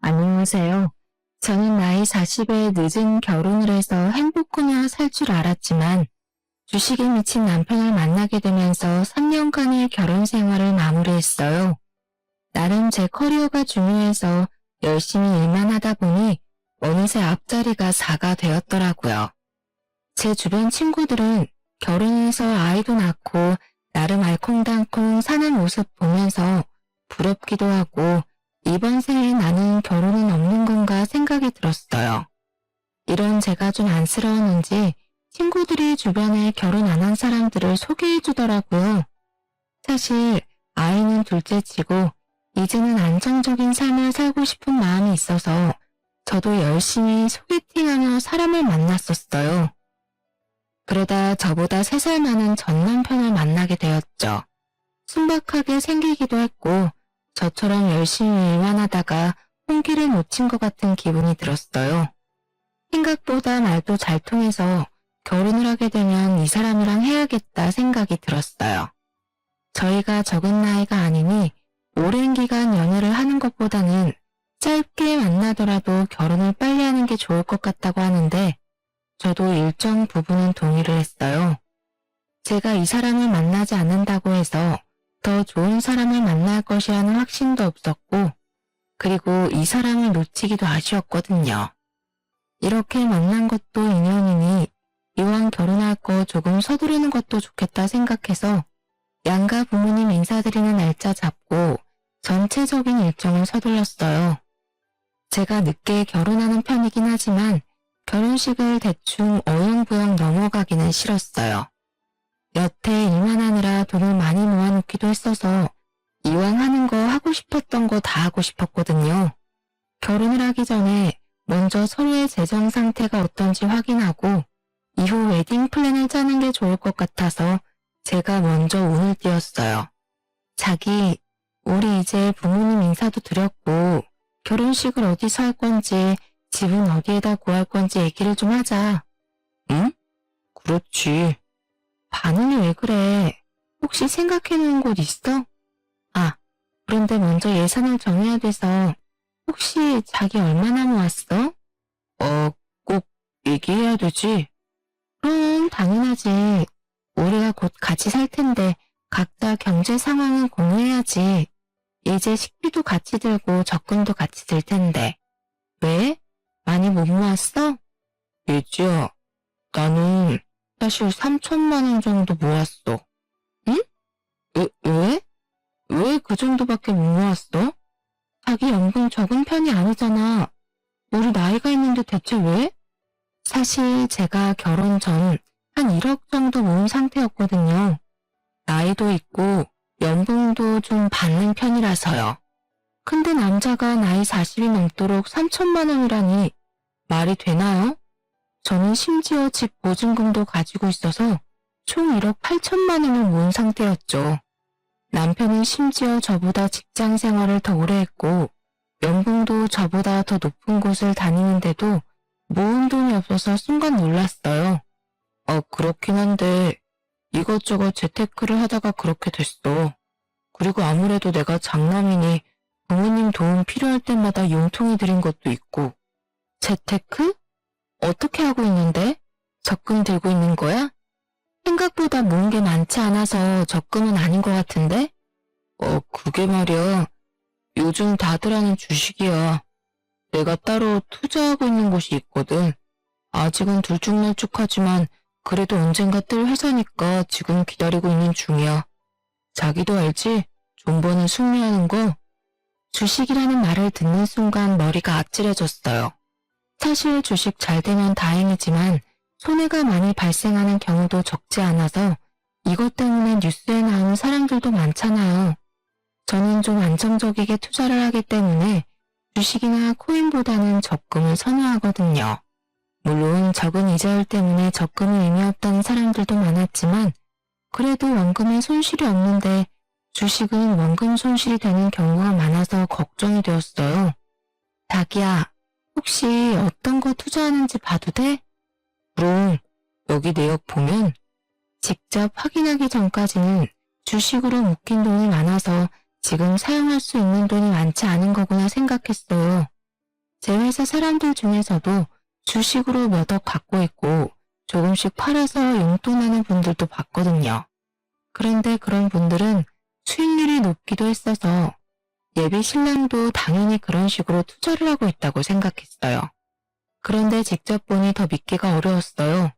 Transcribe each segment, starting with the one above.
안녕하세요. 저는 나이 40에 늦은 결혼을 해서 행복하며 살 줄 알았지만 주식에 미친 남편을 만나게 되면서 3년간의 결혼 생활을 마무리했어요. 나름 제 커리어가 중요해서 열심히 일만 하다 보니 어느새 앞자리가 4가 되었더라고요. 제 주변 친구들은 결혼해서 아이도 낳고 나름 알콩달콩 사는 모습 보면서 부럽기도 하고 이번 생에 나는 결혼은 없는 건가 생각이 들었어요. 이런 제가 좀 안쓰러웠는지 친구들이 주변에 결혼 안 한 사람들을 소개해 주더라고요. 사실 아이는 둘째치고 이제는 안정적인 삶을 살고 싶은 마음이 있어서 저도 열심히 소개팅하며 사람을 만났었어요. 그러다 저보다 3살 많은 전 남편을 만나게 되었죠. 순박하게 생기기도 했고 저처럼 열심히 일만 하다가 홍기를 놓친 것 같은 기분이 들었어요. 생각보다 말도 잘 통해서 결혼을 하게 되면 이 사람이랑 해야겠다 생각이 들었어요. 저희가 적은 나이가 아니니 오랜 기간 연애를 하는 것보다는 짧게 만나더라도 결혼을 빨리 하는 게 좋을 것 같다고 하는데 저도 일정 부분은 동의를 했어요. 제가 이 사람을 만나지 않는다고 해서 더 좋은 사람을 만날 것이라는 확신도 없었고 그리고 이 사람을 놓치기도 아쉬웠거든요. 이렇게 만난 것도 인연이니 이왕 결혼할 거 조금 서두르는 것도 좋겠다 생각해서 양가 부모님 인사드리는 날짜 잡고 전체적인 일정을 서둘렀어요. 제가 늦게 결혼하는 편이긴 하지만 결혼식을 대충 어영부영 넘어가기는 싫었어요. 여태 일만 하느라 돈을 많이 모아놓기도 했어서 이왕 하는 거 하고 싶었던 거 다 하고 싶었거든요. 결혼을 하기 전에 먼저 서로의 재정 상태가 어떤지 확인하고 이후 웨딩 플랜을 짜는 게 좋을 것 같아서 제가 먼저 운을 띄웠어요. 자기, 우리 이제 부모님 인사도 드렸고 결혼식을 어디서 할 건지 집은 어디에다 구할 건지 얘기를 좀 하자. 응? 그렇지. 반응이 왜 그래? 혹시 생각해놓은 곳 있어? 아, 그런데 먼저 예산을 정해야 돼서 혹시 자기 얼마나 모았어? 꼭 얘기해야 되지. 그럼 당연하지. 우리가 곧 같이 살 텐데 각자 경제 상황은 공유해야지. 이제 식비도 같이 들고 적금도 같이 들 텐데. 왜? 많이 못 모았어? 예지야, 나는 사실 3천만 원 정도 모았어. 응? 왜? 왜 그 정도밖에 못 모았어? 자기 연봉 적은 편이 아니잖아. 우리 나이가 있는데 대체 왜? 사실 제가 결혼 전 한 1억 정도 모은 상태였거든요. 나이도 있고 연봉도 좀 받는 편이라서요. 근데 남자가 나이 40이 넘도록 3천만 원이라니 말이 되나요? 저는 심지어 집 보증금도 가지고 있어서 총 1억 8천만 원을 모은 상태였죠. 남편은 심지어 저보다 직장 생활을 더 오래 했고 연봉도 저보다 더 높은 곳을 다니는데도 모은 돈이 없어서 순간 놀랐어요. 그렇긴 한데 이것저것 재테크를 하다가 그렇게 됐어. 그리고 아무래도 내가 장남이니 부모님 도움 필요할 때마다 용통이 들인 것도 있고. 재테크? 어떻게 하고 있는데? 적금 들고 있는 거야? 생각보다 모은 게 많지 않아서 적금은 아닌 것 같은데? 그게 말이야. 요즘 다들 하는 주식이야. 내가 따로 투자하고 있는 곳이 있거든. 아직은 들쭉날쭉하지만 그래도 언젠가 뜰 회사니까 지금 기다리고 있는 중이야. 자기도 알지? 존버는 승리하는 거? 주식이라는 말을 듣는 순간 머리가 아찔해졌어요. 사실 주식 잘 되면 다행이지만 손해가 많이 발생하는 경우도 적지 않아서 이것 때문에 뉴스에 나오는 사람들도 많잖아요. 저는 좀 안정적이게 투자를 하기 때문에 주식이나 코인보다는 적금을 선호하거든요. 물론 적은 이자율 때문에 적금이 의미 없다는 사람들도 많았지만 그래도 원금에 손실이 없는데 주식은 원금 손실이 되는 경우가 많아서 걱정이 되었어요. 자기야, 혹시 어떤 거 투자하는지 봐도 돼? 그럼 여기 내역 보면 직접 확인하기 전까지는 주식으로 묶인 돈이 많아서 지금 사용할 수 있는 돈이 많지 않은 거구나 생각했어요. 제 회사 사람들 중에서도 주식으로 몇 억 갖고 있고 조금씩 팔아서 용돈하는 분들도 봤거든요. 그런데 그런 분들은 수익률이 높기도 했어서 예비 신랑도 당연히 그런 식으로 투자를 하고 있다고 생각했어요. 그런데 직접 보니 더 믿기가 어려웠어요.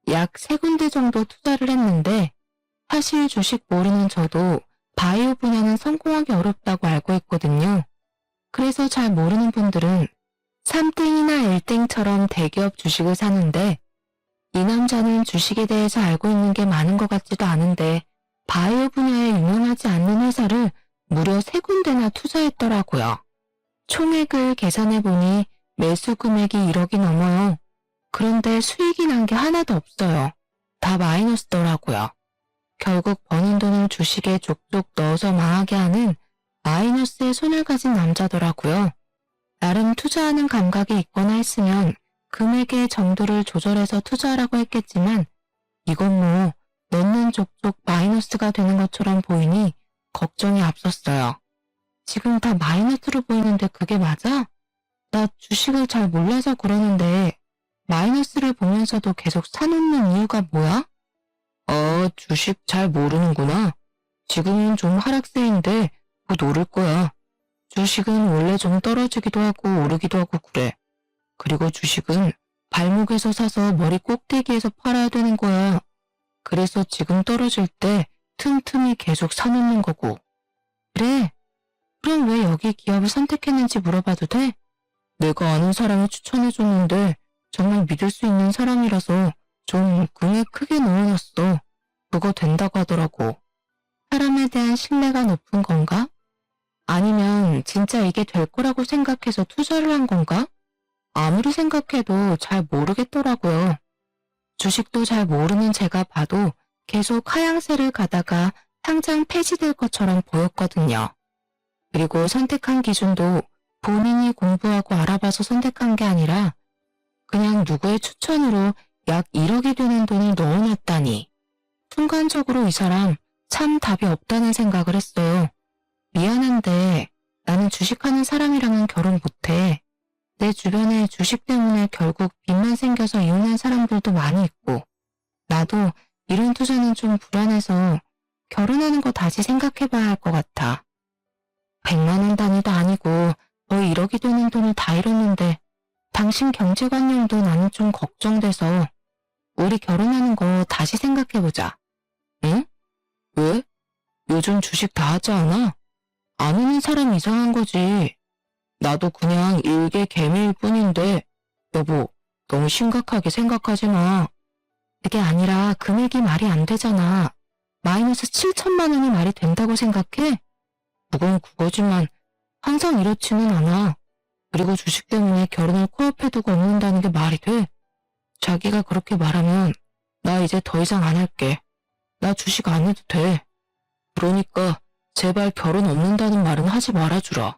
약 3군데 정도 투자를 했는데 사실 주식 모르는 저도 바이오 분야는 성공하기 어렵다고 알고 있거든요. 그래서 잘 모르는 분들은 3땡이나 1땡처럼 대기업 주식을 사는데 이 남자는 주식에 대해서 알고 있는 게 많은 것 같지도 않은데 바이오 분야에 유명하지 않는 회사를 무려 3군데나 투자했더라고요. 총액을 계산해보니 매수 금액이 1억이 넘어요. 그런데 수익이 난 게 하나도 없어요. 다 마이너스더라고요. 결국 버는 돈을 주식에 족족 넣어서 망하게 하는 마이너스의 손을 가진 남자더라고요. 나름 투자하는 감각이 있거나 했으면 금액의 정도를 조절해서 투자하라고 했겠지만 이건 뭐 넣는 족족 마이너스가 되는 것처럼 보이니 걱정이 앞섰어요. 지금 다 마이너스로 보이는데 그게 맞아? 나 주식을 잘 몰라서 그러는데 마이너스를 보면서도 계속 사놓는 이유가 뭐야? 주식 잘 모르는구나. 지금은 좀 하락세인데 곧 오를 거야. 주식은 원래 좀 떨어지기도 하고 오르기도 하고 그래. 그리고 주식은 발목에서 사서 머리 꼭대기에서 팔아야 되는 거야. 그래서 지금 떨어질 때 틈틈이 계속 사놓는 거고. 그래? 그럼 왜 여기 기업을 선택했는지 물어봐도 돼? 내가 아는 사람이 추천해줬는데 정말 믿을 수 있는 사람이라서 좀 금액 크게 넣어놨어. 그거 된다고 하더라고. 사람에 대한 신뢰가 높은 건가? 아니면 진짜 이게 될 거라고 생각해서 투자를 한 건가? 아무리 생각해도 잘 모르겠더라고요. 주식도 잘 모르는 제가 봐도 계속 하향세를 가다가 당장 폐지될 것처럼 보였거든요. 그리고 선택한 기준도 본인이 공부하고 알아봐서 선택한 게 아니라 그냥 누구의 추천으로 약 1억이 되는 돈을 넣어놨다니. 순간적으로 이 사람 참 답이 없다는 생각을 했어요. 미안한데 나는 주식하는 사람이랑은 결혼 못해. 내 주변에 주식 때문에 결국 빚만 생겨서 이혼한 사람들도 많이 있고 나도 이런 투자는 좀 불안해서 결혼하는 거 다시 생각해봐야 할 것 같아. 100만 원 단위도 아니고 거의 1억이 되는 돈을 다 잃었는데 당신 경제관념도 나는 좀 걱정돼서 우리 결혼하는 거 다시 생각해보자. 응? 왜? 요즘 주식 다 하지 않아? 아는 사람 이상한 거지. 나도 그냥 일개 개미일 뿐인데 여보, 너무 심각하게 생각하지 마. 그게 아니라 금액이 말이 안 되잖아. 마이너스 7천만 원이 말이 된다고 생각해? 그건 그거지만 항상 이렇지는 않아. 그리고 주식 때문에 결혼을 코앞에 두고 없는다는 게 말이 돼? 자기가 그렇게 말하면 나 이제 더 이상 안 할게. 나 주식 안 해도 돼. 그러니까 제발 결혼 없는다는 말은 하지 말아주라.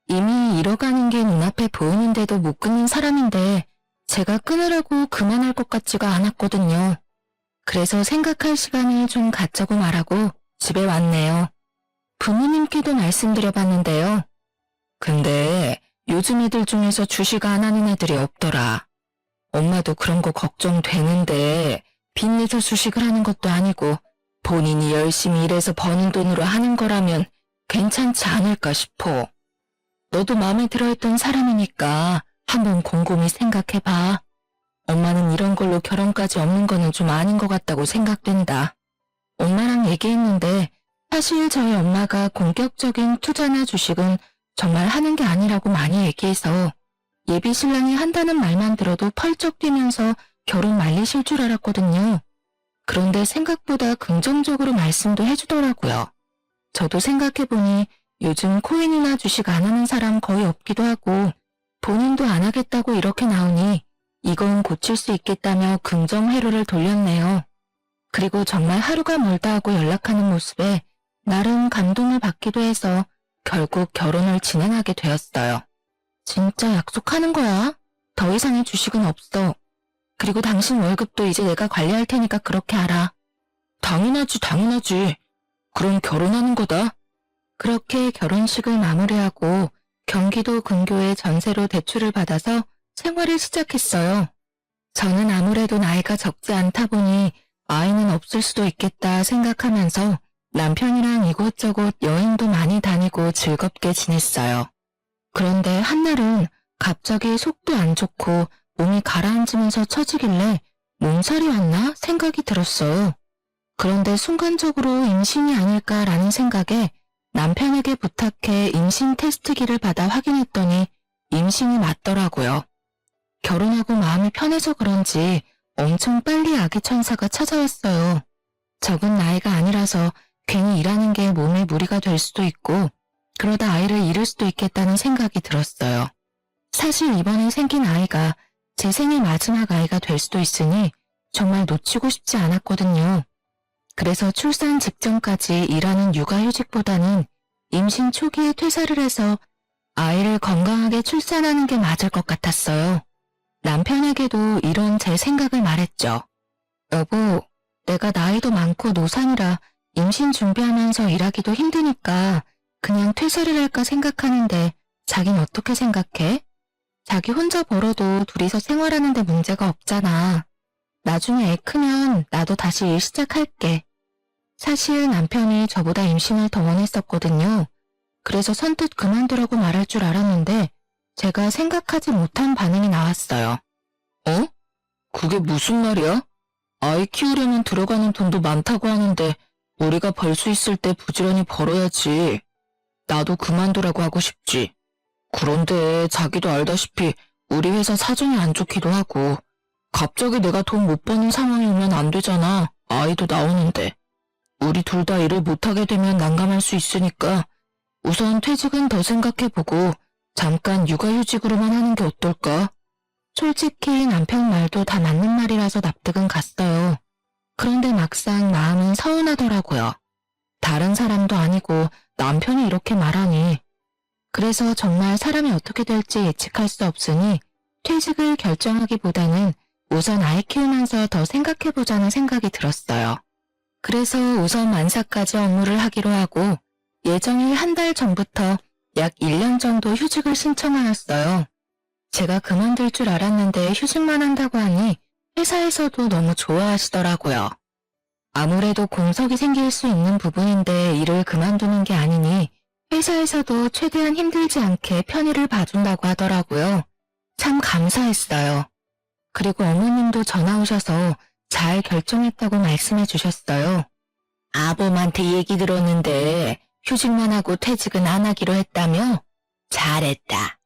이미 잃어가는 게 눈앞에 보이는데도 못 끊는 사람인데 제가 끊으라고 그만할 것 같지가 않았거든요. 그래서 생각할 시간을 좀 갖자고 말하고 집에 왔네요. 부모님께도 말씀드려봤는데요. 근데 요즘 애들 중에서 주식 안 하는 애들이 없더라. 엄마도 그런 거 걱정되는데 빚내서 주식을 하는 것도 아니고 본인이 열심히 일해서 버는 돈으로 하는 거라면 괜찮지 않을까 싶어. 너도 마음에 들어했던 사람이니까 한번 곰곰이 생각해봐. 엄마는 이런 걸로 결혼까지 없는 거는 좀 아닌 것 같다고 생각된다. 엄마랑 얘기했는데 사실 저희 엄마가 공격적인 투자나 주식은 정말 하는 게 아니라고 많이 얘기해서 예비 신랑이 한다는 말만 들어도 펄쩍 뛰면서 결혼 말리실 줄 알았거든요. 그런데 생각보다 긍정적으로 말씀도 해주더라고요. 저도 생각해보니 요즘 코인이나 주식 안 하는 사람 거의 없기도 하고 본인도 안 하겠다고 이렇게 나오니 이건 고칠 수 있겠다며 긍정 회로를 돌렸네요. 그리고 정말 하루가 멀다 하고 연락하는 모습에 나름 감동을 받기도 해서 결국 결혼을 진행하게 되었어요. 진짜 약속하는 거야? 더 이상의 주식은 없어. 그리고 당신 월급도 이제 내가 관리할 테니까 그렇게 알아. 당연하지, 당연하지. 그럼 결혼하는 거다. 그렇게 결혼식을 마무리하고 경기도 근교에 전세로 대출을 받아서 생활을 시작했어요. 저는 아무래도 나이가 적지 않다 보니 아이는 없을 수도 있겠다 생각하면서 남편이랑 이곳저곳 여행도 많이 다니고 즐겁게 지냈어요. 그런데 한날은 갑자기 속도 안 좋고 몸이 가라앉으면서 처지길래 몸살이 왔나 생각이 들었어요. 그런데 순간적으로 임신이 아닐까라는 생각에 남편에게 부탁해 임신 테스트기를 받아 확인했더니 임신이 맞더라고요. 결혼하고 마음이 편해서 그런지 엄청 빨리 아기 천사가 찾아왔어요. 적은 나이가 아니라서 괜히 일하는 게 몸에 무리가 될 수도 있고 그러다 아이를 잃을 수도 있겠다는 생각이 들었어요. 사실 이번에 생긴 아이가 제 생애 마지막 아이가 될 수도 있으니 정말 놓치고 싶지 않았거든요. 그래서 출산 직전까지 일하는 육아휴직보다는 임신 초기에 퇴사를 해서 아이를 건강하게 출산하는 게 맞을 것 같았어요. 남편에게도 이런 제 생각을 말했죠. 여보, 내가 나이도 많고 노산이라 임신 준비하면서 일하기도 힘드니까 그냥 퇴사를 할까 생각하는데 자긴 어떻게 생각해? 자기 혼자 벌어도 둘이서 생활하는데 문제가 없잖아. 나중에 애 크면 나도 다시 일 시작할게. 사실 남편이 저보다 임신을 더 원했었거든요. 그래서 선뜻 그만두라고 말할 줄 알았는데 제가 생각하지 못한 반응이 나왔어요. 어? 그게 무슨 말이야? 아이 키우려면 들어가는 돈도 많다고 하는데 우리가 벌 수 있을 때 부지런히 벌어야지. 나도 그만두라고 하고 싶지. 그런데 자기도 알다시피 우리 회사 사정이 안 좋기도 하고 갑자기 내가 돈 못 버는 상황이 오면 안 되잖아. 아이도 나오는데. 우리 둘 다 일을 못하게 되면 난감할 수 있으니까 우선 퇴직은 더 생각해보고 잠깐 육아휴직으로만 하는 게 어떨까? 솔직히 남편 말도 다 맞는 말이라서 납득은 갔어요. 그런데 막상 마음은 서운하더라고요. 다른 사람도 아니고 남편이 이렇게 말하니. 그래서 정말 사람이 어떻게 될지 예측할 수 없으니 퇴직을 결정하기보다는 우선 아이 키우면서 더 생각해보자는 생각이 들었어요. 그래서 우선 만사까지 업무를 하기로 하고 예정일 한 달 전부터 약 1년 정도 휴직을 신청하였어요. 제가 그만둘 줄 알았는데 휴직만 한다고 하니 회사에서도 너무 좋아하시더라고요. 아무래도 공석이 생길 수 있는 부분인데 일을 그만두는 게 아니니 회사에서도 최대한 힘들지 않게 편의를 봐준다고 하더라고요. 참 감사했어요. 그리고 어머님도 전화 오셔서 잘 결정했다고 말씀해 주셨어요. 아범한테 얘기 들었는데 휴직만 하고 퇴직은 안 하기로 했다며? 잘했다.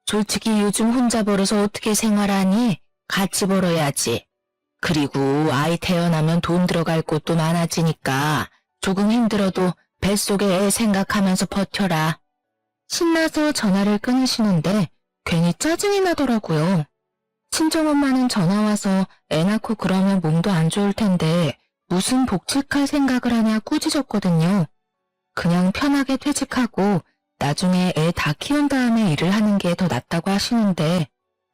솔직히 요즘 혼자 벌어서 어떻게 생활하니? 같이 벌어야지. 그리고 아이 태어나면 돈 들어갈 곳도 많아지니까 조금 힘들어도 뱃속에 애 생각하면서 버텨라. 신나서 전화를 끊으시는데 괜히 짜증이 나더라고요. 친정엄마는 전화와서 애 낳고 그러면 몸도 안 좋을 텐데 무슨 복직할 생각을 하냐 꾸짖었거든요. 그냥 편하게 퇴직하고 나중에 애 다 키운 다음에 일을 하는 게 더 낫다고 하시는데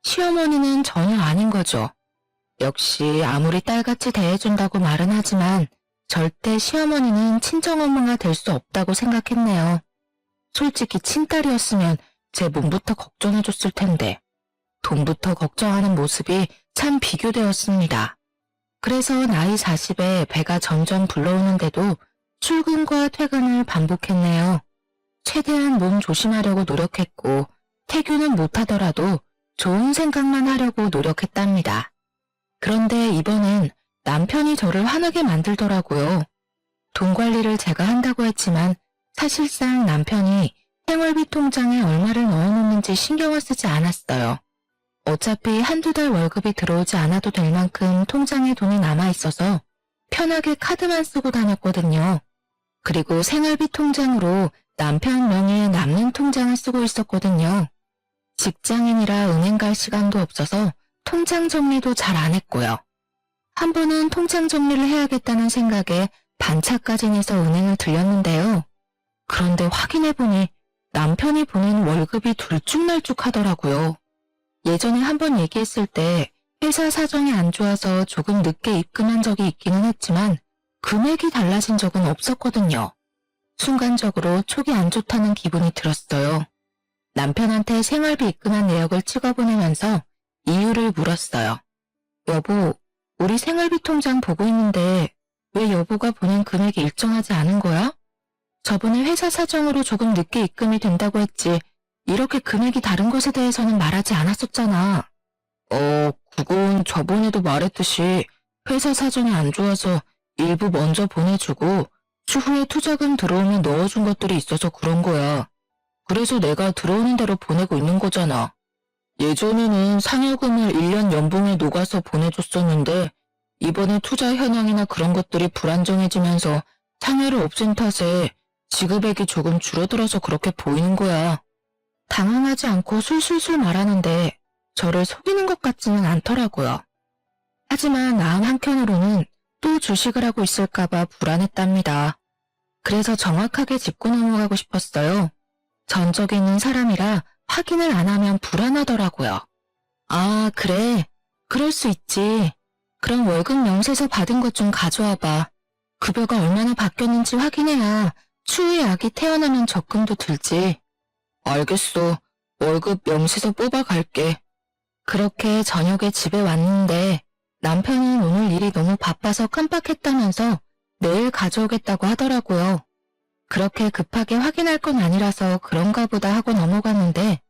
시어머니는 전혀 아닌 거죠. 역시 아무리 딸같이 대해준다고 말은 하지만 절대 시어머니는 친정엄마가 될 수 없다고 생각했네요. 솔직히 친딸이었으면 제 몸부터 걱정해줬을 텐데 돈부터 걱정하는 모습이 참 비교되었습니다. 그래서 나이 40에 배가 점점 불러오는데도 출근과 퇴근을 반복했네요. 최대한 몸 조심하려고 노력했고 태교는 못하더라도 좋은 생각만 하려고 노력했답니다. 그런데 이번엔 남편이 저를 화나게 만들더라고요. 돈 관리를 제가 한다고 했지만 사실상 남편이 생활비 통장에 얼마를 넣어놓는지 신경을 쓰지 않았어요. 어차피 한두 달 월급이 들어오지 않아도 될 만큼 통장에 돈이 남아있어서 편하게 카드만 쓰고 다녔거든요. 그리고 생활비 통장으로 남편 명의의 남는 통장을 쓰고 있었거든요. 직장인이라 은행 갈 시간도 없어서 통장 정리도 잘 안 했고요. 한 번은 통장 정리를 해야겠다는 생각에 반차까지 내서 은행을 들렸는데요. 그런데 확인해보니 남편이 보낸 월급이 들쭉날쭉 하더라고요. 예전에 한 번 얘기했을 때 회사 사정이 안 좋아서 조금 늦게 입금한 적이 있기는 했지만 금액이 달라진 적은 없었거든요. 순간적으로 촉이 안 좋다는 기분이 들었어요. 남편한테 생활비 입금한 내역을 찍어보내면서 이유를 물었어요. 여보, 우리 생활비 통장 보고 있는데 왜 여보가 보낸 금액이 일정하지 않은 거야? 저번에 회사 사정으로 조금 늦게 입금이 된다고 했지 이렇게 금액이 다른 것에 대해서는 말하지 않았었잖아. 그건 저번에도 말했듯이 회사 사정이 안 좋아서 일부 먼저 보내주고 추후에 투자금 들어오면 넣어준 것들이 있어서 그런 거야. 그래서 내가 들어오는 대로 보내고 있는 거잖아. 예전에는 상여금을 1년 연봉에 녹아서 보내줬었는데 이번에 투자 현황이나 그런 것들이 불안정해지면서 상여를 없앤 탓에 지급액이 조금 줄어들어서 그렇게 보이는 거야. 당황하지 않고 술술술 말하는데 저를 속이는 것 같지는 않더라고요. 하지만 마음 한켠으로는 또 주식을 하고 있을까봐 불안했답니다. 그래서 정확하게 짚고 넘어가고 싶었어요. 전적에 있는 사람이라 확인을 안 하면 불안하더라고요. 아, 그래. 그럴 수 있지. 그럼 월급 명세서 받은 것 좀 가져와봐. 급여가 얼마나 바뀌었는지 확인해야 추후에 아기 태어나면 적금도 들지. 알겠어. 월급 명세서 뽑아갈게. 그렇게 저녁에 집에 왔는데 남편은 오늘 일이 너무 바빠서 깜빡했다면서 내일 가져오겠다고 하더라고요. 그렇게 급하게 확인할 건 아니라서 그런가 보다 하고 넘어갔는데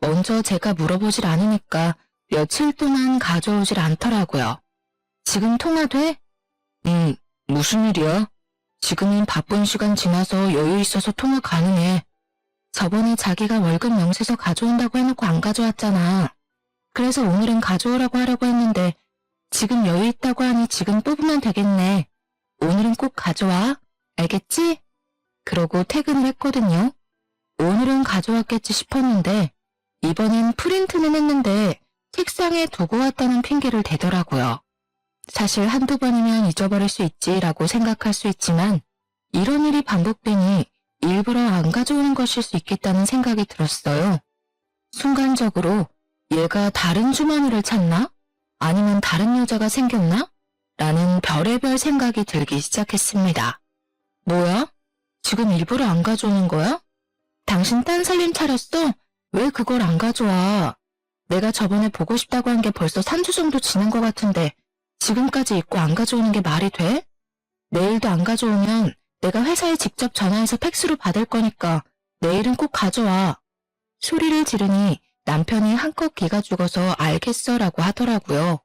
먼저 제가 물어보질 않으니까 며칠 동안 가져오질 않더라고요. 지금 통화돼? 무슨 일이야? 지금은 바쁜 시간 지나서 여유 있어서 통화 가능해. 저번에 자기가 월급 명세서 가져온다고 해놓고 안 가져왔잖아. 그래서 오늘은 가져오라고 하려고 했는데 지금 여유 있다고 하니 지금 뽑으면 되겠네. 오늘은 꼭 가져와. 알겠지? 그러고 퇴근을 했거든요. 오늘은 가져왔겠지 싶었는데 이번엔 프린트는 했는데 책상에 두고 왔다는 핑계를 대더라고요. 사실 한두 번이면 잊어버릴 수 있지라고 생각할 수 있지만 이런 일이 반복되니 일부러 안 가져오는 것일 수 있겠다는 생각이 들었어요. 순간적으로 얘가 다른 주머니를 찾나? 아니면 다른 여자가 생겼나? 라는 별의별 생각이 들기 시작했습니다. 뭐야? 지금 일부러 안 가져오는 거야? 당신 딴 살림 차렸어? 왜 그걸 안 가져와? 내가 저번에 보고 싶다고 한 게 벌써 3주 정도 지난 것 같은데 지금까지 잊고 안 가져오는 게 말이 돼? 내일도 안 가져오면 내가 회사에 직접 전화해서 팩스로 받을 거니까 내일은 꼭 가져와. 소리를 지르니 남편이 한껏 기가 죽어서 알겠어라고 하더라고요.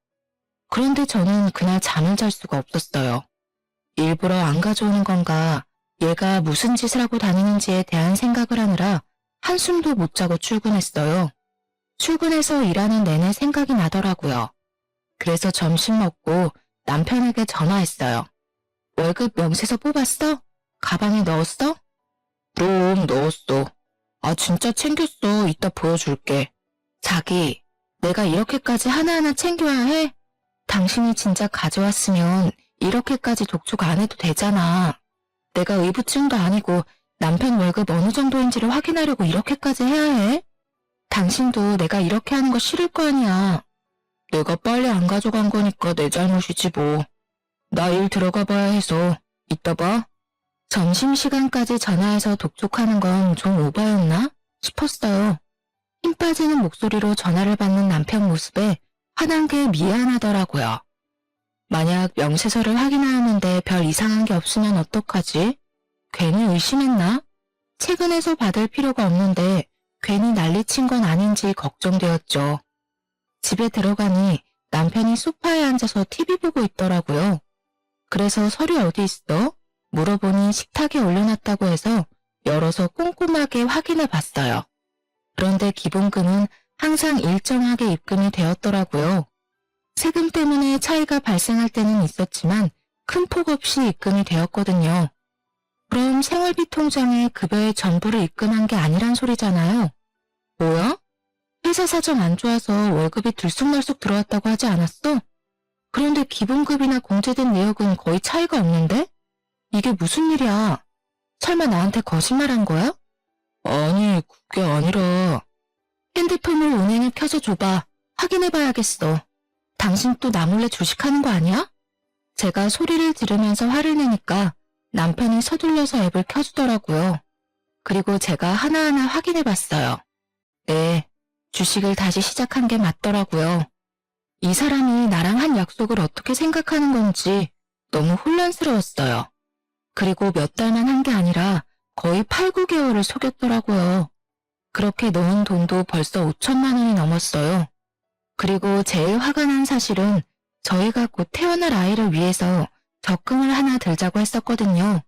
그런데 저는 그날 잠을 잘 수가 없었어요. 일부러 안 가져오는 건가, 얘가 무슨 짓을 하고 다니는지에 대한 생각을 하느라 한숨도 못 자고 출근했어요. 출근해서 일하는 내내 생각이 나더라고요. 그래서 점심 먹고 남편에게 전화했어요. 월급 명세서 뽑았어? 가방에 넣었어? 그럼 넣었어. 아, 진짜 챙겼어. 이따 보여줄게. 자기, 내가 이렇게까지 하나하나 챙겨야 해? 당신이 진짜 가져왔으면 이렇게까지 독촉 안 해도 되잖아. 내가 의부증도 아니고 남편 월급 어느 정도인지를 확인하려고 이렇게까지 해야 해? 당신도 내가 이렇게 하는 거 싫을 거 아니야. 내가 빨리 안 가져간 거니까 내 잘못이지 뭐. 나 일 들어가 봐야 해서. 이따 봐. 점심시간까지 전화해서 독촉하는 건 좀 오바였나 싶었어요. 힘 빠지는 목소리로 전화를 받는 남편 모습에 화난 게 미안하더라고요. 만약 명세서를 확인하는데 별 이상한 게 없으면 어떡하지? 괜히 의심했나? 퇴근해서 받을 필요가 없는데 괜히 난리친 건 아닌지 걱정되었죠. 집에 들어가니 남편이 소파에 앉아서 TV 보고 있더라고요. 그래서 서류 어디 있어? 물어보니 식탁에 올려놨다고 해서 열어서 꼼꼼하게 확인해 봤어요. 그런데 기본금은 항상 일정하게 입금이 되었더라고요. 세금 때문에 차이가 발생할 때는 있었지만 큰 폭 없이 입금이 되었거든요. 그럼 생활비 통장에 급여의 전부를 입금한 게 아니란 소리잖아요. 뭐야? 회사 사정 안 좋아서 월급이 들쑥날쑥 들어왔다고 하지 않았어? 그런데 기본급이나 공제된 내역은 거의 차이가 없는데? 이게 무슨 일이야? 설마 나한테 거짓말한 거야? 아니, 그게 아니라... 핸드폰을 은행에 켜서 줘봐. 확인해봐야겠어. 당신 또 나 몰래 주식하는 거 아니야? 제가 소리를 들으면서 화를 내니까 남편이 서둘러서 앱을 켜주더라고요. 그리고 제가 하나하나 확인해봤어요. 네, 주식을 다시 시작한 게 맞더라고요. 이 사람이 나랑 한 약속을 어떻게 생각하는 건지 너무 혼란스러웠어요. 그리고 몇 달만 한 게 아니라 거의 8, 9개월을 속였더라고요. 그렇게 넣은 돈도 벌써 5천만 원이 넘었어요. 그리고 제일 화가 난 사실은 저희가 곧 태어날 아이를 위해서 적금을 하나 들자고 했었거든요.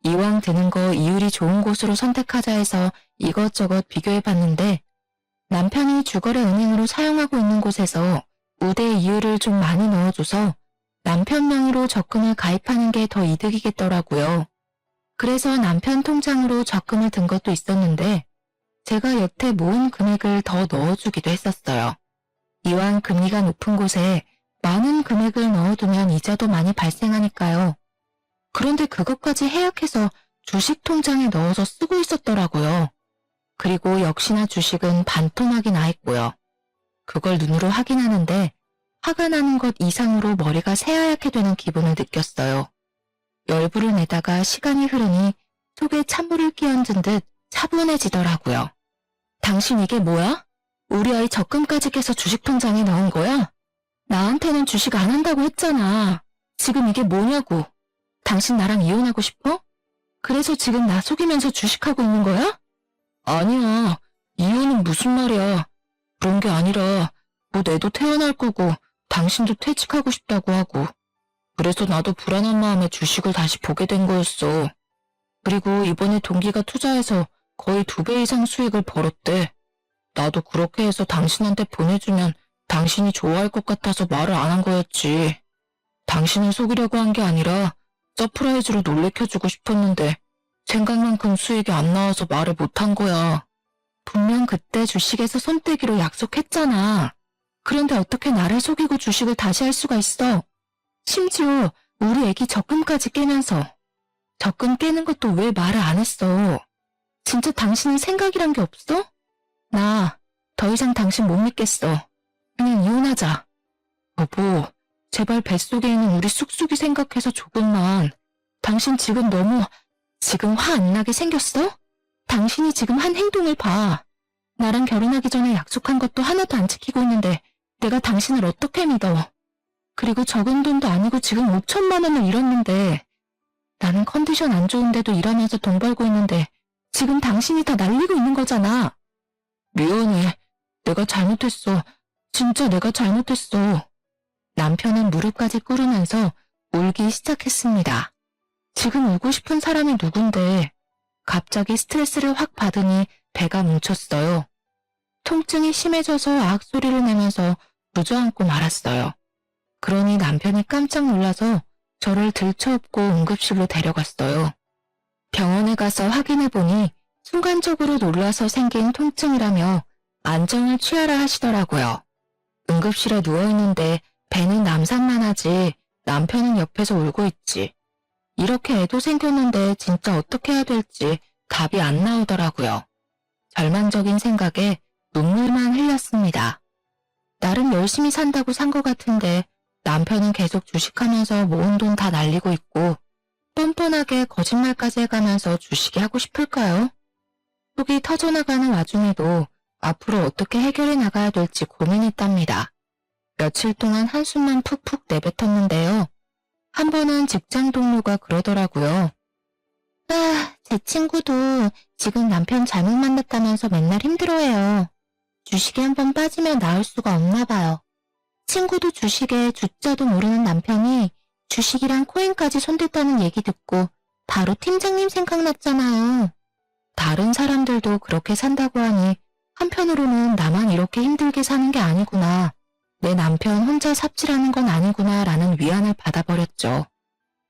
이왕 드는 거 이율이 좋은 곳으로 선택하자 해서 이것저것 비교해봤는데 남편이 주거래 은행으로 사용하고 있는 곳에서 우대 이율을 좀 많이 넣어줘서 남편 명의로 적금을 가입하는 게 더 이득이겠더라고요. 그래서 남편 통장으로 적금을 든 것도 있었는데 제가 여태 모은 금액을 더 넣어주기도 했었어요. 이왕 금리가 높은 곳에 많은 금액을 넣어두면 이자도 많이 발생하니까요. 그런데 그것까지 해약해서 주식 통장에 넣어서 쓰고 있었더라고요. 그리고 역시나 주식은 반토막이 나 있고요. 그걸 눈으로 확인하는데 화가 나는 것 이상으로 머리가 새하얗게 되는 기분을 느꼈어요. 열불을 내다가 시간이 흐르니 속에 찬물을 끼얹은 듯 차분해지더라고요. 당신 이게 뭐야? 우리 아이 적금까지 깨서 주식 통장에 넣은 거야? 나한테는 주식 안 한다고 했잖아. 지금 이게 뭐냐고. 당신 나랑 이혼하고 싶어? 그래서 지금 나 속이면서 주식하고 있는 거야? 아니야. 이혼은 무슨 말이야. 그런 게 아니라 뭐 내도 태어날 거고 당신도 퇴직하고 싶다고 하고 그래서 나도 불안한 마음에 주식을 다시 보게 된 거였어. 그리고 이번에 동기가 투자해서 거의 2배 이상 수익을 벌었대. 나도 그렇게 해서 당신한테 보내주면 당신이 좋아할 것 같아서 말을 안 한 거였지. 당신을 속이려고 한 게 아니라 서프라이즈로 놀래켜주고 싶었는데 생각만큼 수익이 안 나와서 말을 못 한 거야. 분명 그때 주식에서 손떼기로 약속했잖아. 그런데 어떻게 나를 속이고 주식을 다시 할 수가 있어? 심지어 우리 애기 적금까지 깨면서. 적금 깨는 것도 왜 말을 안 했어? 진짜 당신은 생각이란 게 없어? 나 더 이상 당신 못 믿겠어. 그냥 이혼하자. 여보, 제발 뱃속에 있는 우리 쑥쑥이 생각해서 조금만. 당신 지금 지금 화 안 나게 생겼어? 당신이 지금 한 행동을 봐. 나랑 결혼하기 전에 약속한 것도 하나도 안 지키고 있는데 내가 당신을 어떻게 믿어? 그리고 적은 돈도 아니고 지금 5천만 원을 잃었는데 나는 컨디션 안 좋은데도 일하면서 돈 벌고 있는데 지금 당신이 다 날리고 있는 거잖아. 미안해. 내가 잘못했어. 진짜 내가 잘못했어. 남편은 무릎까지 꿇으면서 울기 시작했습니다. 지금 울고 싶은 사람이 누군데 갑자기 스트레스를 확 받으니 배가 뭉쳤어요. 통증이 심해져서 악소리를 내면서 주저앉고 말았어요. 그러니 남편이 깜짝 놀라서 저를 들쳐업고 응급실로 데려갔어요. 병원에 가서 확인해보니 순간적으로 놀라서 생긴 통증이라며 안정을 취하라 하시더라고요. 응급실에 누워있는데 배는 남산만 하지 남편은 옆에서 울고 있지. 이렇게 애도 생겼는데 진짜 어떻게 해야 될지 답이 안 나오더라고요. 절망적인 생각에 눈물만 흘렸습니다. 나름 열심히 산다고 산 것 같은데 남편은 계속 주식하면서 모은 돈 다 날리고 있고 뻔뻔하게 거짓말까지 해가면서 주식이 하고 싶을까요? 속이 터져나가는 와중에도 앞으로 어떻게 해결해 나가야 될지 고민했답니다. 며칠 동안 한숨만 푹푹 내뱉었는데요. 한 번은 직장 동료가 그러더라고요. 제 친구도 지금 남편 잘못 만났다면서 맨날 힘들어해요. 주식에 한 번 빠지면 나올 수가 없나 봐요. 친구도 주식에 주자도 모르는 남편이 주식이랑 코인까지 손댔다는 얘기 듣고 바로 팀장님 생각났잖아요. 다른 사람들도 그렇게 산다고 하니 한편으로는 나만 이렇게 힘들게 사는 게 아니구나. 내 남편 혼자 삽질하는 건 아니구나 라는 위안을 받아버렸죠.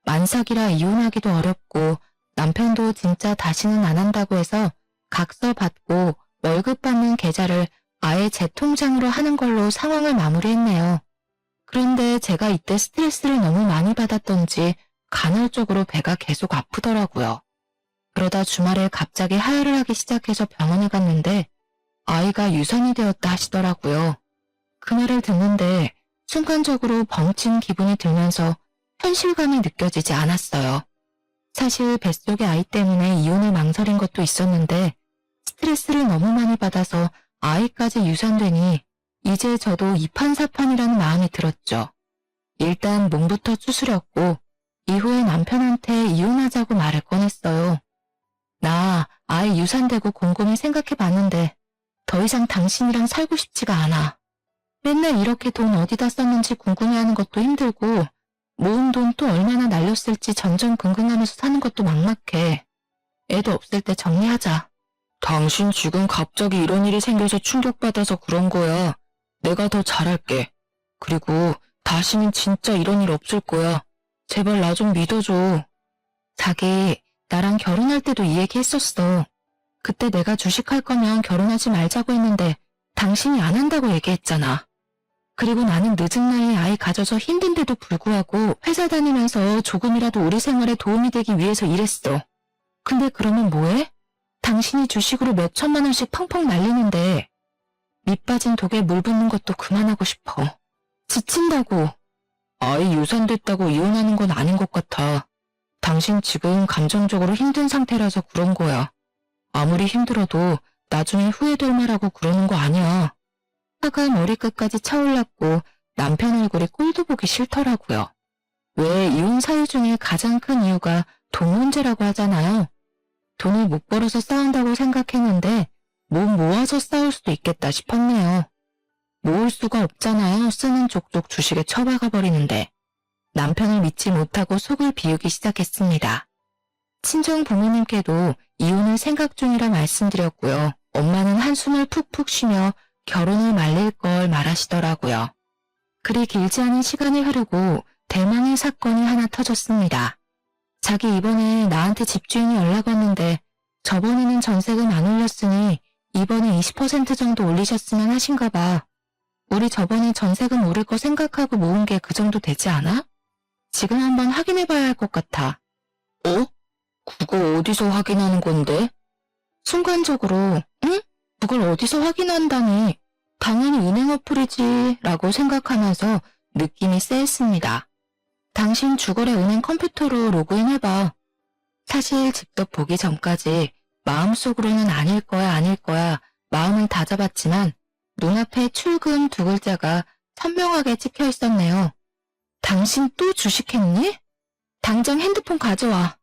만삭이라 이혼하기도 어렵고 남편도 진짜 다시는 안 한다고 해서 각서 받고 월급 받는 계좌를 아예 제 통장으로 하는 걸로 상황을 마무리했네요. 그런데 제가 이때 스트레스를 너무 많이 받았던지 간헐적으로 배가 계속 아프더라고요. 그러다 주말에 갑자기 하혈을 하기 시작해서 병원에 갔는데 아이가 유산이 되었다 하시더라고요. 그 말을 듣는데 순간적으로 벙친 기분이 들면서 현실감이 느껴지지 않았어요. 사실 뱃속의 아이 때문에 이혼을 망설인 것도 있었는데 스트레스를 너무 많이 받아서 아이까지 유산되니 이제 저도 이판사판이라는 마음이 들었죠. 일단 몸부터 추스렸고 이후에 남편한테 이혼하자고 말을 꺼냈어요. 나 아이 유산되고 곰곰이 생각해봤는데 더 이상 당신이랑 살고 싶지가 않아. 맨날 이렇게 돈 어디다 썼는지 궁금해하는 것도 힘들고 모은 돈 또 얼마나 날렸을지 전전긍긍하면서 사는 것도 막막해. 애도 없을 때 정리하자. 당신 지금 갑자기 이런 일이 생겨서 충격받아서 그런 거야. 내가 더 잘할게. 그리고 다시는 진짜 이런 일 없을 거야. 제발 나 좀 믿어줘. 자기, 나랑 결혼할 때도 이 얘기 했었어. 그때 내가 주식할 거면 결혼하지 말자고 했는데 당신이 안 한다고 얘기했잖아. 그리고 나는 늦은 나이에 아이 가져서 힘든데도 불구하고 회사 다니면서 조금이라도 우리 생활에 도움이 되기 위해서 일했어. 근데 그러면 뭐해? 당신이 주식으로 몇 천만 원씩 펑펑 날리는데 밑 빠진 독에 물 붓는 것도 그만하고 싶어. 지친다고. 아이 유산됐다고 이혼하는 건 아닌 것 같아. 당신 지금 감정적으로 힘든 상태라서 그런 거야. 아무리 힘들어도 나중에 후회될 말하고 그러는 거 아니야. 화가 머리끝까지 차올랐고 남편 얼굴이 꼴도 보기 싫더라고요. 왜 이혼 사유 중에 가장 큰 이유가 돈 문제라고 하잖아요. 돈을 못 벌어서 싸운다고 생각했는데 못 모아서 싸울 수도 있겠다 싶었네요. 모을 수가 없잖아요. 쓰는 족족 주식에 처박아 버리는데. 남편을 믿지 못하고 속을 비우기 시작했습니다. 친정 부모님께도 이혼을 생각 중이라 말씀드렸고요. 엄마는 한숨을 푹푹 쉬며 결혼을 말릴 걸 말하시더라고요. 그리 길지 않은 시간이 흐르고 대망의 사건이 하나 터졌습니다. 자기 이번에 나한테 집주인이 연락 왔는데 저번에는 전세금 안 올렸으니 이번에 20% 정도 올리셨으면 하신가 봐. 우리 저번에 전세금 오를 거 생각하고 모은 게 그 정도 되지 않아? 지금 한번 확인해 봐야 할 것 같아. 어? 그거 어디서 확인하는 건데? 순간적으로 응? 그걸 어디서 확인한다니? 당연히 은행 어플이지 라고 생각하면서 느낌이 쎄했습니다. 당신 주거래 은행 컴퓨터로 로그인해봐. 사실 직접 보기 전까지 마음속으로는 아닐 거야 마음을 다잡았지만 눈앞에 출금 두 글자가 선명하게 찍혀 있었네요. 당신 또 주식했니? 당장 핸드폰 가져와.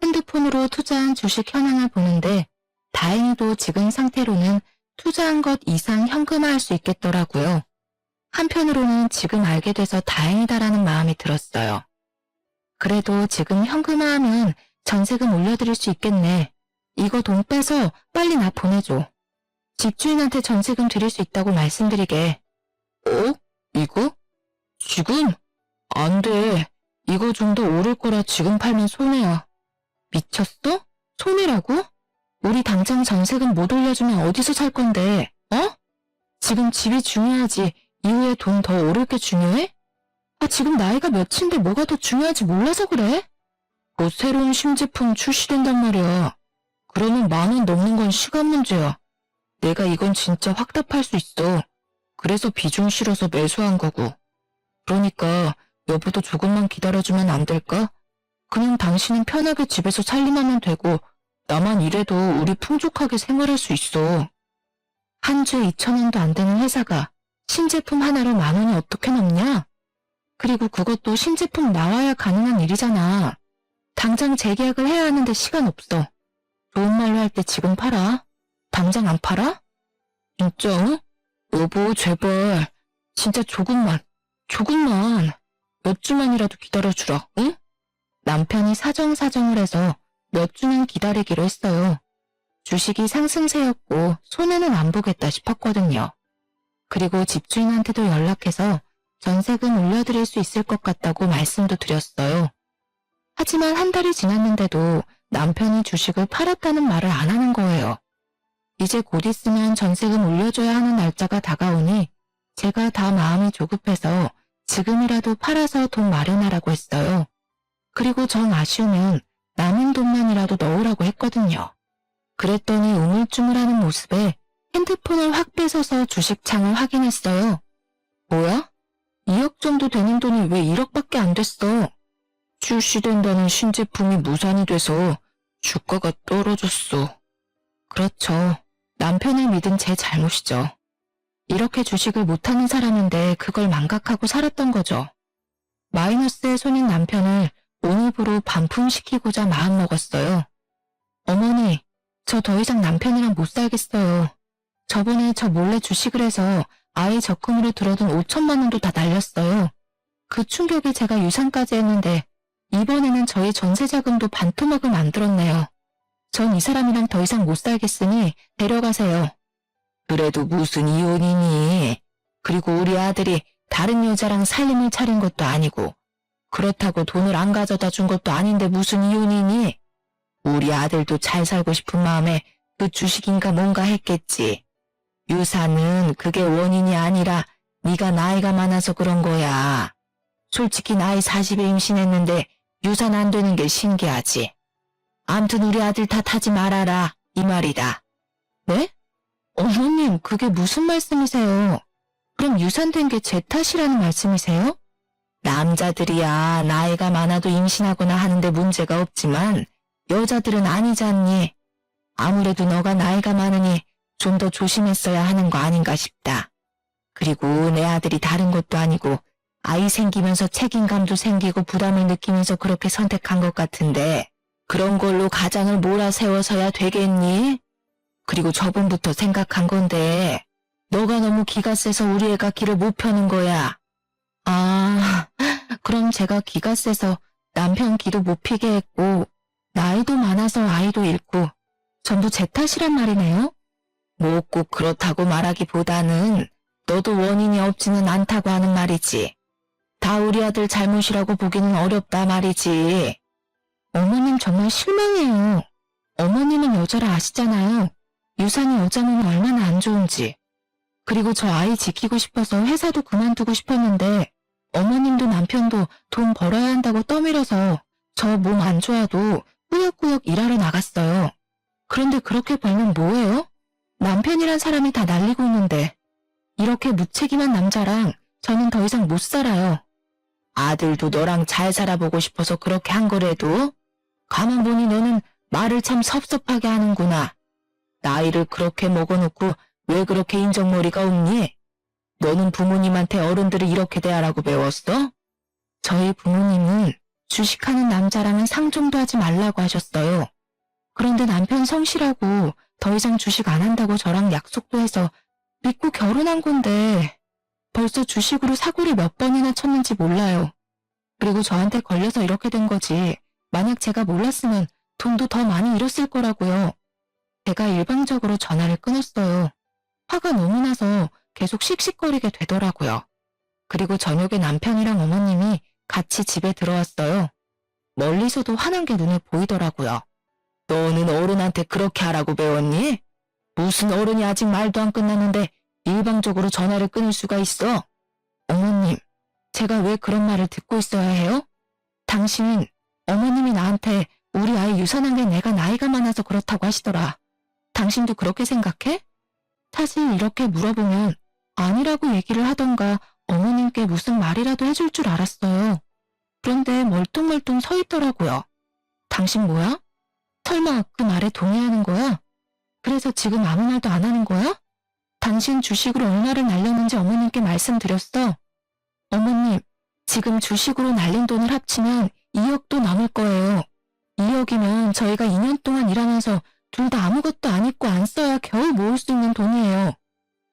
핸드폰으로 투자한 주식 현황을 보는데 다행히도 지금 상태로는 투자한 것 이상 현금화할 수 있겠더라고요. 한편으로는 지금 알게 돼서 다행이다라는 마음이 들었어요. 그래도 지금 현금화하면 전세금 올려드릴 수 있겠네. 이거 돈 빼서 빨리 나 보내줘. 집주인한테 전세금 드릴 수 있다고 말씀드리게. 어? 이거? 지금? 안 돼. 이거 좀 더 오를 거라 지금 팔면 손해야. 미쳤어? 손해라고? 우리 당장 전세금 못 올려주면 어디서 살 건데, 어? 지금 집이 중요하지 이후에 돈 더 오를 게 중요해? 아, 지금 나이가 몇인데 뭐가 더 중요하지 몰라서 그래? 곧 새로운 신제품 출시된단 말이야. 그러면 10,000원 넘는 건 시간 문제야. 내가 이건 진짜 확답할 수 있어. 그래서 비중 실어서 매수한 거고. 그러니까 여보도 조금만 기다려주면 안 될까? 그냥 당신은 편하게 집에서 살림하면 되고 나만 일해도 우리 풍족하게 생활할 수 있어. 한 주에 2,000원도 안 되는 회사가 신제품 하나로 10,000원이 어떻게 넘냐? 그리고 그것도 신제품 나와야 가능한 일이잖아. 당장 재계약을 해야 하는데 시간 없어. 좋은 말로 할 때 지금 팔아. 당장 안 팔아? 진짜? 응? 여보 제발 진짜 조금만 몇 주만이라도 기다려주라. 응? 남편이 사정사정을 해서 몇 주는 기다리기로 했어요. 주식이 상승세였고 손해는 안 보겠다 싶었거든요. 그리고 집주인한테도 연락해서 전세금 올려드릴 수 있을 것 같다고 말씀도 드렸어요. 하지만 한 달이 지났는데도 남편이 주식을 팔았다는 말을 안 하는 거예요. 이제 곧 있으면 전세금 올려줘야 하는 날짜가 다가오니 제가 다 마음이 조급해서 지금이라도 팔아서 돈 마련하라고 했어요. 그리고 정 아쉬우면 남은 돈만이라도 넣으라고 했거든요. 그랬더니 우물쭈물하는 모습에 핸드폰을 확 뺏어서 주식창을 확인했어요. 뭐야? 2억 정도 되는 돈이 왜 1억밖에 안 됐어? 출시된다는 신제품이 무산이 돼서 주가가 떨어졌어. 그렇죠. 남편을 믿은 제 잘못이죠. 이렇게 주식을 못하는 사람인데 그걸 망각하고 살았던 거죠. 마이너스의 손인 남편을 온입으로 반품시키고자 마음먹었어요. 어머니, 저 더 이상 남편이랑 못 살겠어요. 저번에 저 몰래 주식을 해서 아이 적금으로 들어둔 5천만 원도 다 날렸어요. 그 충격에 제가 유산까지 했는데 이번에는 저희 전세자금도 반토막을 만들었네요. 전 이 사람이랑 더 이상 못 살겠으니 데려가세요. 그래도 무슨 이혼이니? 그리고 우리 아들이 다른 여자랑 살림을 차린 것도 아니고 그렇다고 돈을 안 가져다 준 것도 아닌데 무슨 이혼이니? 우리 아들도 잘 살고 싶은 마음에 그 주식인가 뭔가 했겠지. 유산은 그게 원인이 아니라 네가 나이가 많아서 그런 거야. 솔직히 나이 40에 임신했는데 유산 안 되는 게 신기하지. 암튼 우리 아들 탓하지 말아라 이 말이다. 네? 어머님 그게 무슨 말씀이세요? 그럼 유산된 게 제 탓이라는 말씀이세요? 남자들이야 나이가 많아도 임신하거나 하는데 문제가 없지만 여자들은 아니잖니. 아무래도 너가 나이가 많으니 좀 더 조심했어야 하는 거 아닌가 싶다. 그리고 내 아들이 다른 것도 아니고 아이 생기면서 책임감도 생기고 부담을 느끼면서 그렇게 선택한 것 같은데 그런 걸로 가장을 몰아세워서야 되겠니? 그리고 저번부터 생각한 건데 너가 너무 기가 세서 우리 애가 기를 못 펴는 거야. 아, 그럼 제가 기가 세서 남편 기도 못 피게 했고 나이도 많아서 아이도 잃고 전부 제 탓이란 말이네요? 뭐 꼭 그렇다고 말하기보다는 너도 원인이 없지는 않다고 하는 말이지. 다 우리 아들 잘못이라고 보기는 어렵다 말이지. 어머님 정말 실망해요. 어머님은 여자라 아시잖아요. 유산이 여자 몸에 얼마나 안 좋은지. 그리고 저 아이 지키고 싶어서 회사도 그만두고 싶었는데 어머님도 남편도 돈 벌어야 한다고 떠밀어서 저 몸 안 좋아도 꾸역꾸역 일하러 나갔어요. 그런데 그렇게 벌면 뭐예요? 남편이란 사람이 다 날리고 있는데 이렇게 무책임한 남자랑 저는 더 이상 못 살아요. 아들도 너랑 잘 살아보고 싶어서 그렇게 한 거래도 가만 보니 너는 말을 참 섭섭하게 하는구나. 나이를 그렇게 먹어놓고 왜 그렇게 인정머리가 없니? 너는 부모님한테 어른들을 이렇게 대하라고 배웠어? 저희 부모님은 주식하는 남자랑은 상종도 하지 말라고 하셨어요. 그런데 남편 성실하고 더 이상 주식 안 한다고 저랑 약속도 해서 믿고 결혼한 건데 벌써 주식으로 사고를 몇 번이나 쳤는지 몰라요. 그리고 저한테 걸려서 이렇게 된 거지. 만약 제가 몰랐으면 돈도 더 많이 잃었을 거라고요. 제가 일방적으로 전화를 끊었어요. 화가 너무 나서 계속 씩씩거리게 되더라고요. 그리고 저녁에 남편이랑 어머님이 같이 집에 들어왔어요. 멀리서도 화난 게 눈에 보이더라고요. 너는 어른한테 그렇게 하라고 배웠니? 무슨 어른이 아직 말도 안 끝났는데 일방적으로 전화를 끊을 수가 있어? 어머님, 제가 왜 그런 말을 듣고 있어야 해요? 당신, 어머님이 나한테 우리 아이 유산한 게 내가 나이가 많아서 그렇다고 하시더라. 당신도 그렇게 생각해? 사실 이렇게 물어보면 아니라고 얘기를 하던가 어머님께 무슨 말이라도 해줄 줄 알았어요. 그런데 멀뚱멀뚱 서 있더라고요. 당신 뭐야? 설마 그 말에 동의하는 거야? 그래서 지금 아무 말도 안 하는 거야? 당신 주식으로 얼마를 날렸는지 어머님께 말씀드렸어. 어머님, 지금 주식으로 날린 돈을 합치면 2억도 넘을 거예요. 2억이면 저희가 2년 동안 일하면서 둘 다 아무것도 안 입고 안 써야 겨우 모을 수 있는 돈이에요.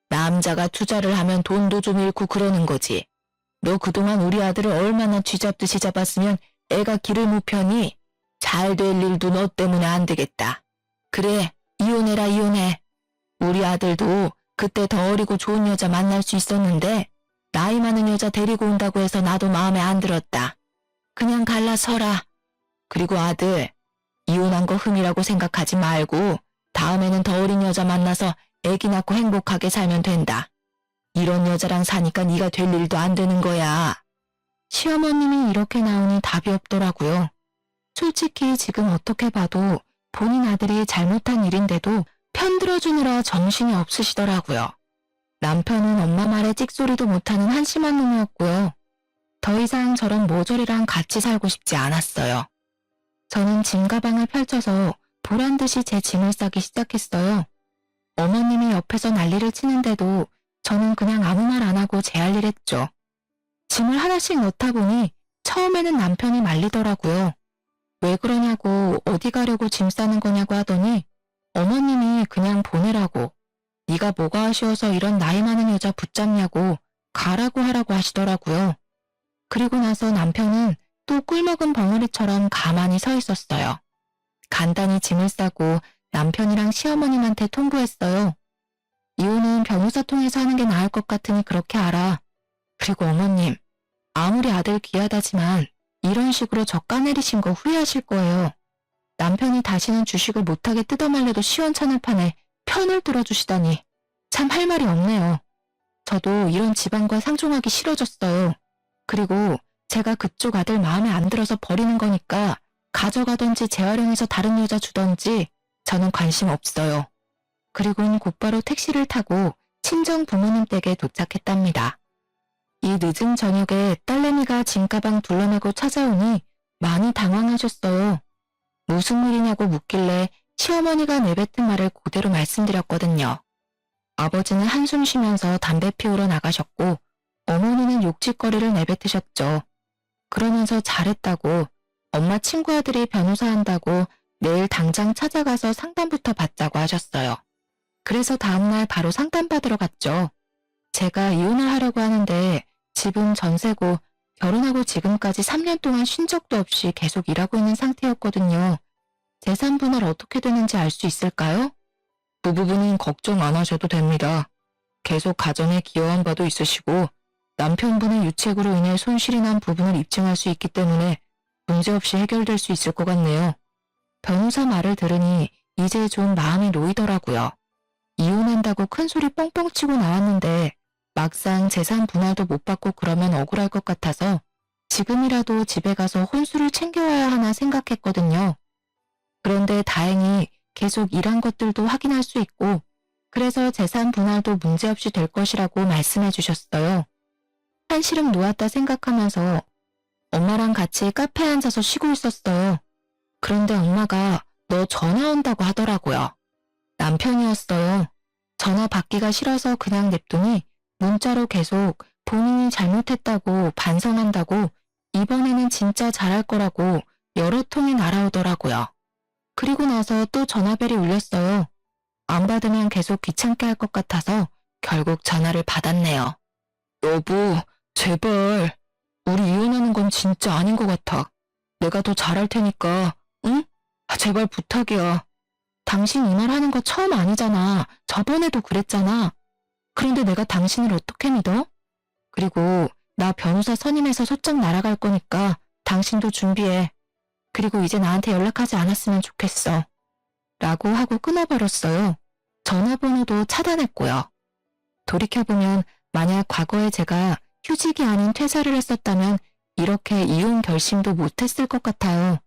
남자가 투자를 하면 돈도 좀 잃고 그러는 거지. 너 그동안 우리 아들을 얼마나 쥐잡듯이 잡았으면 애가 길을 못 펴니? 잘 될 일도 너 때문에 안 되겠다. 그래, 이혼해라 이혼해. 우리 아들도 그때 더 어리고 좋은 여자 만날 수 있었는데 나이 많은 여자 데리고 온다고 해서 나도 마음에 안 들었다. 그냥 갈라서라. 그리고 아들, 이혼한 거 흠이라고 생각하지 말고 다음에는 더 어린 여자 만나서 애기 낳고 행복하게 살면 된다. 이런 여자랑 사니까 네가 될 일도 안 되는 거야. 시어머님이 이렇게 나오니 답이 없더라고요. 솔직히 지금 어떻게 봐도 본인 아들이 잘못한 일인데도 편들어주느라 정신이 없으시더라고요. 남편은 엄마 말에 찍소리도 못하는 한심한 놈이었고요. 더 이상 저런 모조리랑 같이 살고 싶지 않았어요. 저는 짐 가방을 펼쳐서 보란듯이 제 짐을 싸기 시작했어요. 어머님이 옆에서 난리를 치는데도 저는 그냥 아무 말 안 하고 제 할 일 했죠. 짐을 하나씩 넣다 보니 처음에는 남편이 말리더라고요. 왜 그러냐고, 어디 가려고 짐 싸는 거냐고 하더니 어머님이 그냥 보내라고, 네가 뭐가 아쉬워서 이런 나이 많은 여자 붙잡냐고, 가라고 하라고 하시더라고요. 그리고 나서 남편은 또 꿀먹은 벙어리처럼 가만히 서 있었어요. 간단히 짐을 싸고 남편이랑 시어머님한테 통보했어요. 이혼은 변호사 통해서 하는 게 나을 것 같으니 그렇게 알아. 그리고 어머님, 아무리 아들 귀하다지만 이런 식으로 저 까내리신 거 후회하실 거예요. 남편이 다시는 주식을 못하게 뜯어말려도 시원찮을 판에 편을 들어주시다니 참 할 말이 없네요. 저도 이런 집안과 상종하기 싫어졌어요. 그리고 제가 그쪽 아들 마음에 안 들어서 버리는 거니까 가져가던지 재활용해서 다른 여자 주던지 저는 관심 없어요. 그리고는 곧바로 택시를 타고 친정 부모님 댁에 도착했답니다. 이 늦은 저녁에 딸내미가 짐가방 둘러매고 찾아오니 많이 당황하셨어요. 무슨 일이냐고 묻길래 시어머니가 내뱉은 말을 그대로 말씀드렸거든요. 아버지는 한숨 쉬면서 담배 피우러 나가셨고 어머니는 욕짓거리를 내뱉으셨죠. 그러면서 잘했다고, 엄마 친구 아들이 변호사 한다고 내일 당장 찾아가서 상담부터 받자고 하셨어요. 그래서 다음날 바로 상담받으러 갔죠. 제가 이혼을 하려고 하는데 집은 전세고 결혼하고 지금까지 3년 동안 쉰 적도 없이 계속 일하고 있는 상태였거든요. 재산 분할 어떻게 되는지 알 수 있을까요? 그 부분은 걱정 안 하셔도 됩니다. 계속 가정에 기여한 바도 있으시고 남편분의 유책으로 인해 손실이 난 부분을 입증할 수 있기 때문에 문제없이 해결될 수 있을 것 같네요. 변호사 말을 들으니 이제 좀 마음이 놓이더라고요. 이혼한다고 큰소리 뻥뻥 치고 나왔는데 막상 재산 분할도 못 받고 그러면 억울할 것 같아서 지금이라도 집에 가서 혼수를 챙겨와야 하나 생각했거든요. 그런데 다행히 계속 일한 것들도 확인할 수 있고 그래서 재산 분할도 문제없이 될 것이라고 말씀해 주셨어요. 한시름 놓았다 생각하면서 엄마랑 같이 카페에 앉아서 쉬고 있었어요. 그런데 엄마가 너 전화 온다고 하더라고요. 남편이었어요. 전화 받기가 싫어서 그냥 냅두니 문자로 계속 본인이 잘못했다고 반성한다고 이번에는 진짜 잘할 거라고 여러 통이 날아오더라고요. 그리고 나서 또 전화벨이 울렸어요. 안 받으면 계속 귀찮게 할 것 같아서 결국 전화를 받았네요. 여보, 제발. 우리 이혼하는 건 진짜 아닌 것 같아. 내가 더 잘할 테니까, 응? 제발 부탁이야. 당신 이 말 하는 거 처음 아니잖아. 저번에도 그랬잖아. 그런데 내가 당신을 어떻게 믿어? 그리고 나 변호사 선임해서 소장 날아갈 거니까 당신도 준비해. 그리고 이제 나한테 연락하지 않았으면 좋겠어. 라고 하고 끊어버렸어요. 전화번호도 차단했고요. 돌이켜보면 만약 과거에 제가 휴직이 아닌 퇴사를 했었다면 이렇게 이혼 결심도 못했을 것 같아요.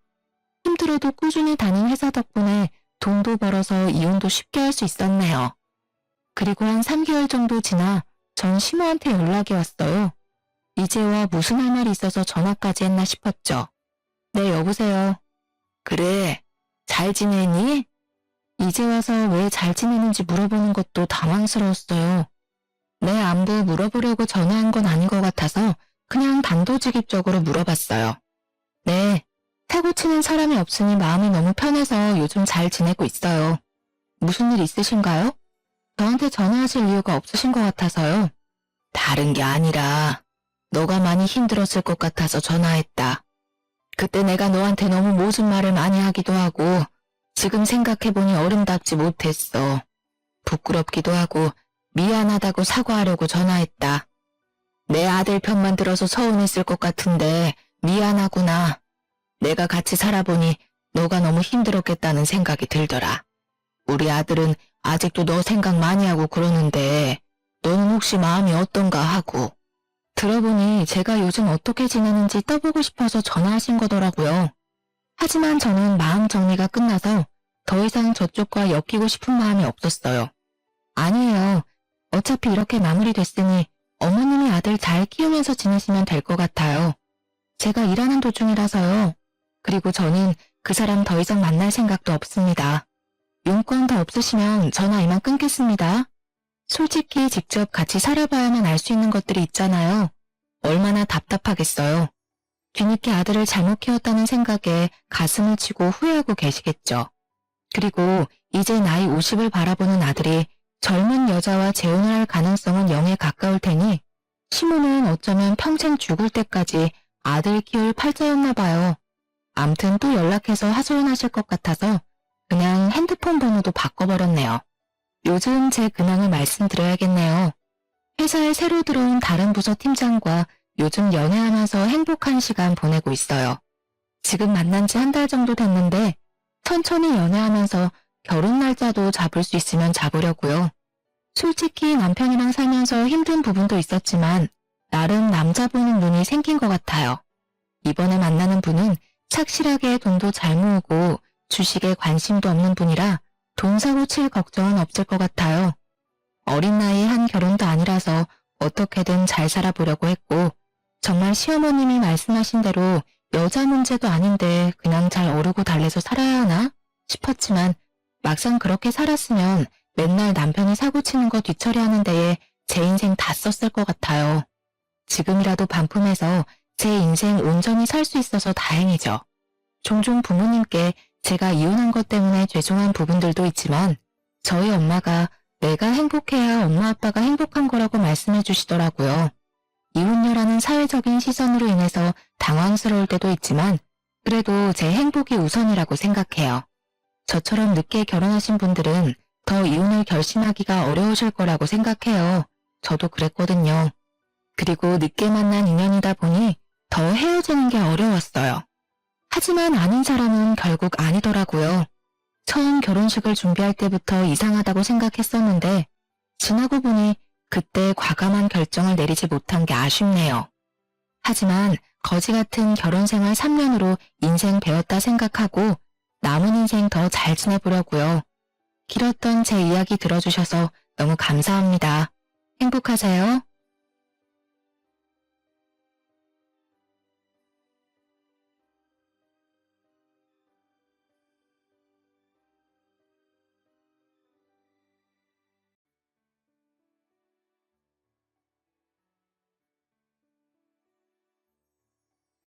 힘들어도 꾸준히 다닌 회사 덕분에 돈도 벌어서 이혼도 쉽게 할 수 있었네요. 그리고 한 3개월 정도 지나 전 시모한테 연락이 왔어요. 이제와 무슨 할 말이 있어서 전화까지 했나 싶었죠. 네, 여보세요. 그래, 잘 지내니? 이제 와서 왜 잘 지내는지 물어보는 것도 당황스러웠어요. 내 안부 물어보려고 전화한 건 아닌 것 같아서 그냥 단도직입적으로 물어봤어요. 네, 사고 치는 사람이 없으니 마음이 너무 편해서 요즘 잘 지내고 있어요. 무슨 일 있으신가요? 저한테 전화하실 이유가 없으신 것 같아서요. 다른 게 아니라 너가 많이 힘들었을 것 같아서 전화했다. 그때 내가 너한테 너무 모순 말을 많이 하기도 하고 지금 생각해보니 어른답지 못했어. 부끄럽기도 하고 미안하다고 사과하려고 전화했다. 내 아들 편만 들어서 서운했을 것 같은데 미안하구나. 내가 같이 살아보니 너가 너무 힘들었겠다는 생각이 들더라. 우리 아들은 아직도 너 생각 많이 하고 그러는데 너는 혹시 마음이 어떤가 하고. 들어보니 제가 요즘 어떻게 지내는지 떠보고 싶어서 전화하신 거더라고요. 하지만 저는 마음 정리가 끝나서 더 이상 저쪽과 엮이고 싶은 마음이 없었어요. 아니에요. 어차피 이렇게 마무리됐으니 어머님이 아들 잘 키우면서 지내시면 될 것 같아요. 제가 일하는 도중이라서요. 그리고 저는 그 사람 더 이상 만날 생각도 없습니다. 용건 더 없으시면 전화 이만 끊겠습니다. 솔직히 직접 같이 살아봐야만 알 수 있는 것들이 있잖아요. 얼마나 답답하겠어요. 뒤늦게 아들을 잘못 키웠다는 생각에 가슴을 치고 후회하고 계시겠죠. 그리고 이제 나이 50을 바라보는 아들이 젊은 여자와 재혼을 할 가능성은 0에 가까울 테니 시모는 어쩌면 평생 죽을 때까지 아들 키울 팔자였나 봐요. 암튼 또 연락해서 하소연하실 것 같아서 그냥 핸드폰 번호도 바꿔버렸네요. 요즘 제 근황을 말씀드려야겠네요. 회사에 새로 들어온 다른 부서 팀장과 요즘 연애하면서 행복한 시간 보내고 있어요. 지금 만난 지 한 달 정도 됐는데 천천히 연애하면서 결혼 날짜도 잡을 수 있으면 잡으려고요. 솔직히 남편이랑 살면서 힘든 부분도 있었지만 나름 남자 보는 눈이 생긴 것 같아요. 이번에 만나는 분은 착실하게 돈도 잘 모으고 주식에 관심도 없는 분이라 돈 사고 칠 걱정은 없을 것 같아요. 어린 나이에 한 결혼도 아니라서 어떻게든 잘 살아보려고 했고 정말 시어머님이 말씀하신 대로 여자 문제도 아닌데 그냥 잘 어르고 달래서 살아야 하나 싶었지만 막상 그렇게 살았으면 맨날 남편이 사고치는 거 뒤처리하는 데에 제 인생 다 썼을 것 같아요. 지금이라도 반품해서 제 인생 온전히 살 수 있어서 다행이죠. 종종 부모님께 제가 이혼한 것 때문에 죄송한 부분들도 있지만 저희 엄마가 내가 행복해야 엄마 아빠가 행복한 거라고 말씀해 주시더라고요. 이혼녀라는 사회적인 시선으로 인해서 당황스러울 때도 있지만 그래도 제 행복이 우선이라고 생각해요. 저처럼 늦게 결혼하신 분들은 더 이혼을 결심하기가 어려우실 거라고 생각해요. 저도 그랬거든요. 그리고 늦게 만난 인연이다 보니 더 헤어지는 게 어려웠어요. 하지만 아닌 사람은 결국 아니더라고요. 처음 결혼식을 준비할 때부터 이상하다고 생각했었는데 지나고 보니 그때 과감한 결정을 내리지 못한 게 아쉽네요. 하지만 거지 같은 결혼 생활 3년으로 인생 배웠다 생각하고 남은 인생 더 잘 지내보려고요. 길었던 제 이야기 들어주셔서 너무 감사합니다. 행복하세요.